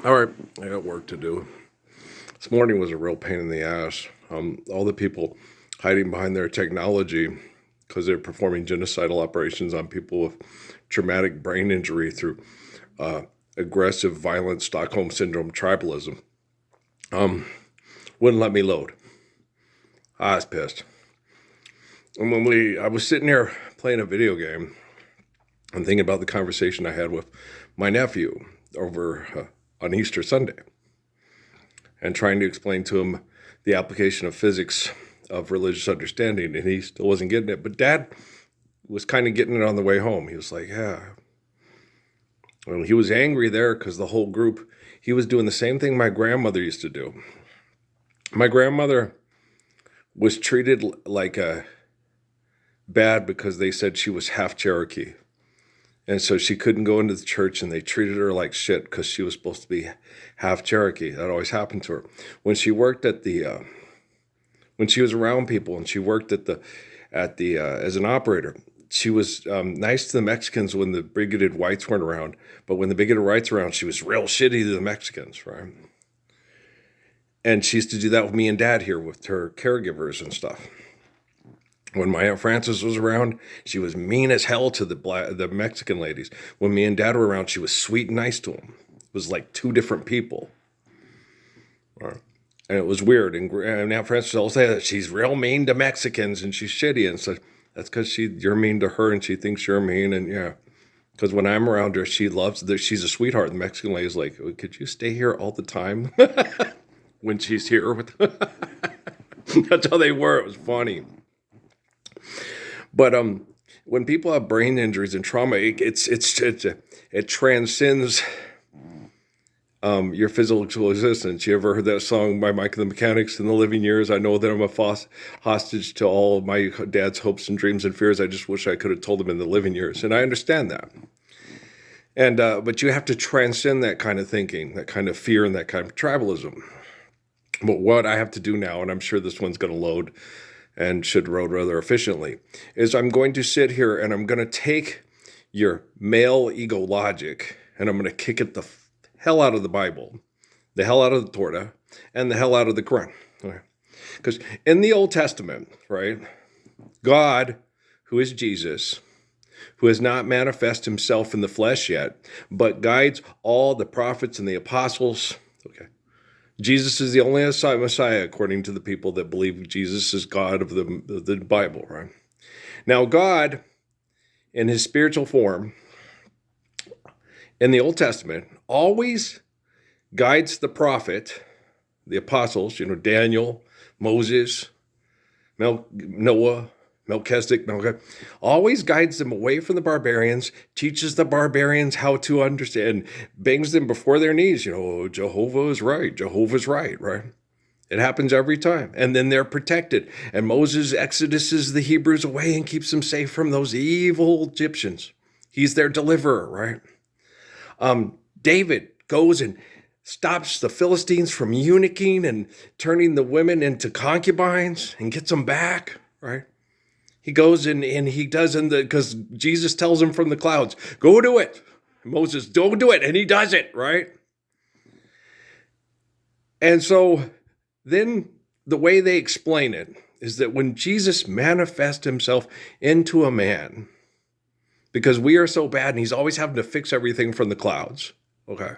All right, I got work to do. This morning was a real pain in the ass. All the people hiding behind their technology because they're performing genocidal operations on people with traumatic brain injury through aggressive, violent Stockholm syndrome tribalism wouldn't let me load. I was pissed. And I was sitting there playing a video game and thinking about the conversation I had with my nephew over on Easter Sunday, and trying to explain to him the application of physics of religious understanding, and he still wasn't getting it. But Dad was kind of getting it on the way home. He was like, yeah. Well, he was angry there because the whole group, he was doing the same thing my grandmother used to do. My grandmother was treated like a bad because they said she was half Cherokee. And so she couldn't go into the church, and they treated her like shit because she was supposed to be half Cherokee. That always happened to her. When she worked at when she was around people, and she worked as an operator, she was nice to the Mexicans when the bigoted whites weren't around. But when the bigoted whites were around, she was real shitty to the Mexicans, right? And she used to do that with me and Dad here with her caregivers and stuff. When my Aunt Frances was around, she was mean as hell to the Mexican ladies. When me and Dad were around, she was sweet and nice to them. It was like two different people. Right. And it was weird. And Aunt Frances will say that she's real mean to Mexicans and she's shitty. And so that's because you're mean to her and she thinks you're mean. And yeah, because when I'm around her, she loves that. She's a sweetheart. The Mexican lady's like, oh, could you stay here all the time when she's here? That's how they were. It was funny. But when people have brain injuries and trauma, it transcends your physical existence. You ever heard that song by Mike and the Mechanics, "In the Living Years"? I know that I'm a hostage to all of my dad's hopes and dreams and fears. I just wish I could have told them in the living years, and I understand that. And but you have to transcend that kind of thinking, that kind of fear, and that kind of tribalism. But what I have to do now, and I'm sure this one's going to load and should load rather efficiently, is I'm going to sit here and I'm going to take your male ego logic and I'm going to kick it the hell out of the Bible, the hell out of the Torah, and the hell out of the Quran. Because in the Old Testament, right, God, who is Jesus, who has not manifest himself in the flesh yet, but guides all the prophets and the apostles. Okay. Jesus is the only Messiah, according to the people that believe Jesus is God of the Bible, right? Now, God, in his spiritual form, in the Old Testament, always guides the prophet, the apostles, Daniel, Moses, Noah, Melchizedek, always guides them away from the barbarians, teaches the barbarians how to understand, bangs them before their knees. Jehovah is right. Jehovah's right, right? It happens every time. And then they're protected. And Moses exoduses the Hebrews away and keeps them safe from those evil Egyptians. He's their deliverer, right? David goes and stops the Philistines from eunuching and turning the women into concubines and gets them back, right? He goes and he does because Jesus tells him from the clouds, go do it. Moses, don't do it. And he does it, right? And so then the way they explain it is that when Jesus manifests himself into a man, because we are so bad and he's always having to fix everything from the clouds, okay,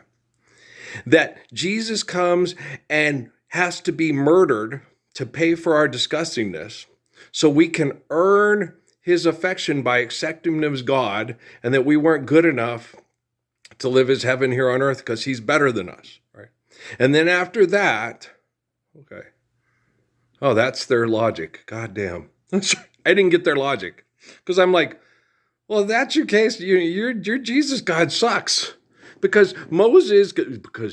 that Jesus comes and has to be murdered to pay for our disgustingness, so we can earn his affection by accepting him as God, and that we weren't good enough to live as heaven here on earth because he's better than us, right? And then after that, okay, oh, that's their logic. God damn. I didn't get their logic because I'm like, well, if that's your case, your Jesus God sucks. Because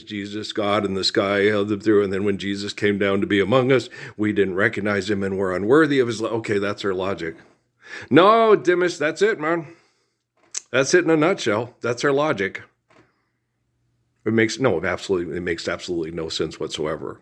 Jesus, God in the sky held them through, and then when Jesus came down to be among us, we didn't recognize him and were unworthy of his love. Okay, that's our logic. No, Dimas, that's it, man. That's it in a nutshell. That's our logic. It makes absolutely no sense whatsoever.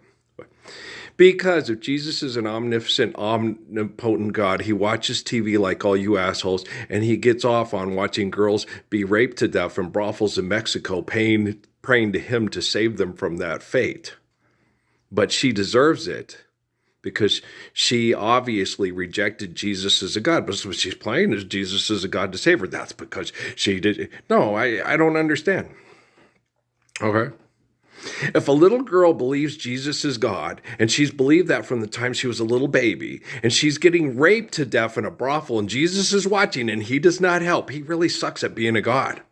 Because if Jesus is an omnipotent, omnipotent God, he watches TV like all you assholes, and he gets off on watching girls be raped to death from brothels in Mexico, paying praying to him to save them from that fate. But she deserves it because she obviously rejected Jesus as a God. But what she's playing is Jesus as a God to save her. That's because she did. No, I don't understand. Okay. If a little girl believes Jesus is God, and she's believed that from the time she was a little baby, and she's getting raped to death in a brothel, and Jesus is watching, and he does not help, he really sucks at being a God.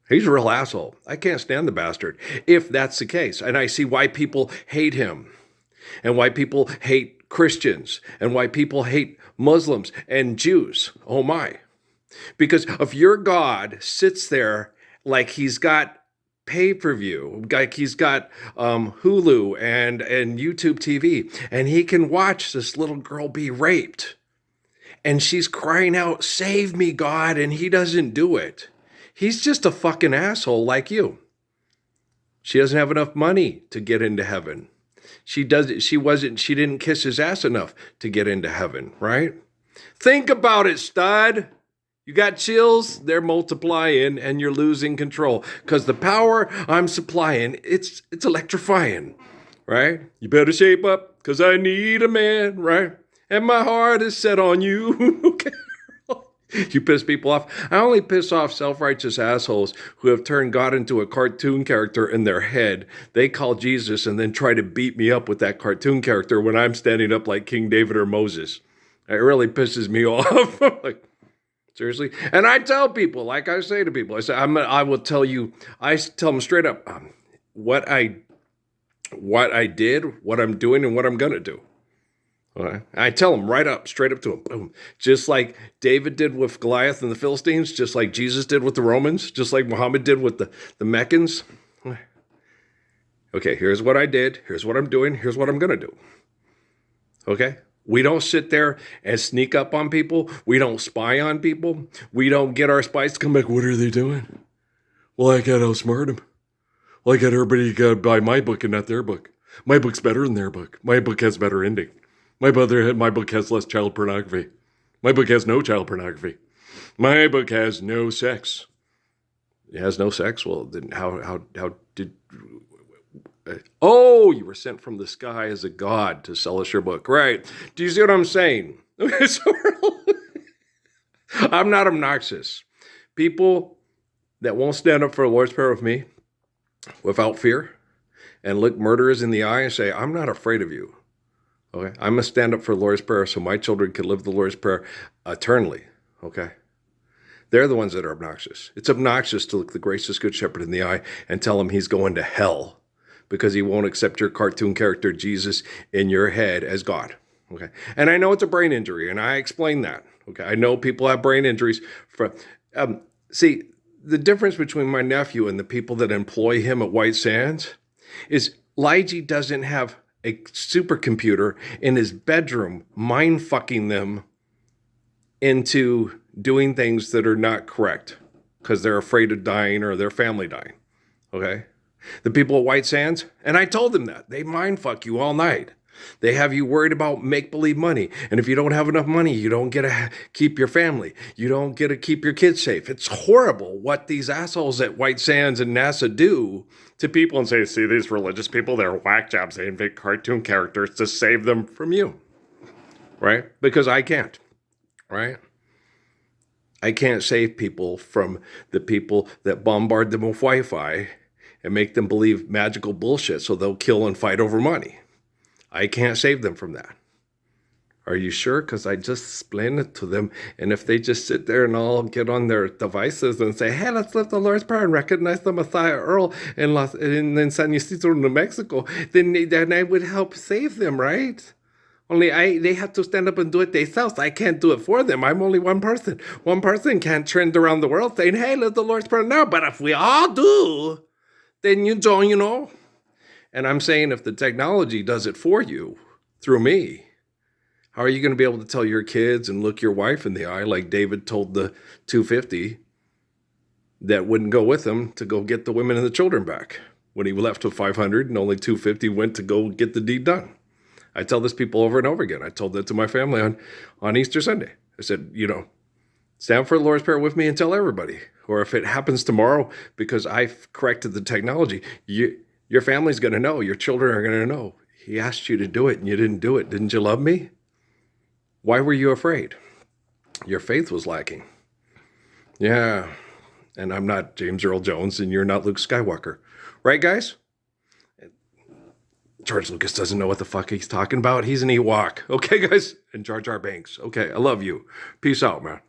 He's a real asshole. I can't stand the bastard, if that's the case. And I see why people hate him, and why people hate Christians, and why people hate Muslims and Jews. Oh my. Because if your God sits there like he's got pay-per-view, like he's got Hulu and YouTube TV, and he can watch this little girl be raped, and she's crying out, "Save me, God," and he doesn't do it. He's just a fucking asshole like you. She doesn't have enough money to get into heaven. She didn't kiss his ass enough to get into heaven, right? Think about it, stud. You got chills, they're multiplying, and you're losing control. Because the power I'm supplying, it's electrifying, right? You better shape up, because I need a man, right? And my heart is set on you. Okay. You piss people off. I only piss off self-righteous assholes who have turned God into a cartoon character in their head. They call Jesus and then try to beat me up with that cartoon character when I'm standing up like King David or Moses. It really pisses me off. Like, seriously? And I tell people, like I say to people, I will tell you, I tell them straight up what I did, what I'm doing, and what I'm going to do. Okay? I tell them right up, straight up to them. Boom. Just like David did with Goliath and the Philistines, just like Jesus did with the Romans, just like Muhammad did with the Meccans. Okay, here's what I did. Here's what I'm doing. Here's what I'm going to do. Okay? We don't sit there and sneak up on people. We don't spy on people. We don't get our spies to come back. What are they doing? Well, I got to outsmart them. Well, I got everybody to buy my book and not their book. My book's better than their book. My book has better ending. My book has less child pornography. My book has no child pornography. My book has no sex. It has no sex? Well, then how did... Oh, you were sent from the sky as a god to sell us your book. Right. Do you see what I'm saying? Okay, so I'm not obnoxious. People that won't stand up for the Lord's Prayer with me without fear and look murderers in the eye and say, I'm not afraid of you. Okay, I'm going to stand up for the Lord's Prayer so my children can live the Lord's Prayer eternally. Okay, they're the ones that are obnoxious. It's obnoxious to look the gracious good shepherd in the eye and tell him he's going to hell because he won't accept your cartoon character Jesus in your head as God. Okay, and I know it's a brain injury, and I explain that. Okay, I know people have brain injuries. See, the difference between my nephew and the people that employ him at White Sands is Lige doesn't have a supercomputer in his bedroom mind-fucking them into doing things that are not correct because they're afraid of dying or their family dying, okay? The people at White Sands, and I told them that, they mind-fuck you all night. They have you worried about make-believe money. And if you don't have enough money, you don't get to keep your family. You don't get to keep your kids safe. It's horrible what these assholes at White Sands and NASA do to people and say, see, these religious people, they're whack jobs. They invent cartoon characters to save them from you. Right? Because I can't. Right? I can't save people from the people that bombard them with Wi-Fi and make them believe magical bullshit so they'll kill and fight over money. I can't save them from that. Are you sure? Because I just explained it to them. And if they just sit there and all get on their devices and say, hey, let's lift the Lord's Prayer and recognize the Messiah Earl in San Ysidro, New Mexico, then I would help save them, right? Only they have to stand up and do it themselves. I can't do it for them. I'm only one person. One person can't trend around the world saying, hey, lift the Lord's Prayer now. But if we all do, then you join, you know. And I'm saying if the technology does it for you through me, how are you going to be able to tell your kids and look your wife in the eye like David told the 250 that wouldn't go with him to go get the women and the children back when he left with 500 and only 250 went to go get the deed done? I tell this people over and over again. I told that to my family on Easter Sunday. I said, Stand for the Lord's Prayer with me and tell everybody. Or if it happens tomorrow because I've corrected the technology, your family's going to know. Your children are going to know. He asked you to do it and you didn't do it. Didn't you love me? Why were you afraid? Your faith was lacking. Yeah. And I'm not James Earl Jones and you're not Luke Skywalker. Right, guys? George Lucas doesn't know what the fuck he's talking about. He's an Ewok. Okay, guys? And Jar Jar Banks. Okay, I love you. Peace out, man.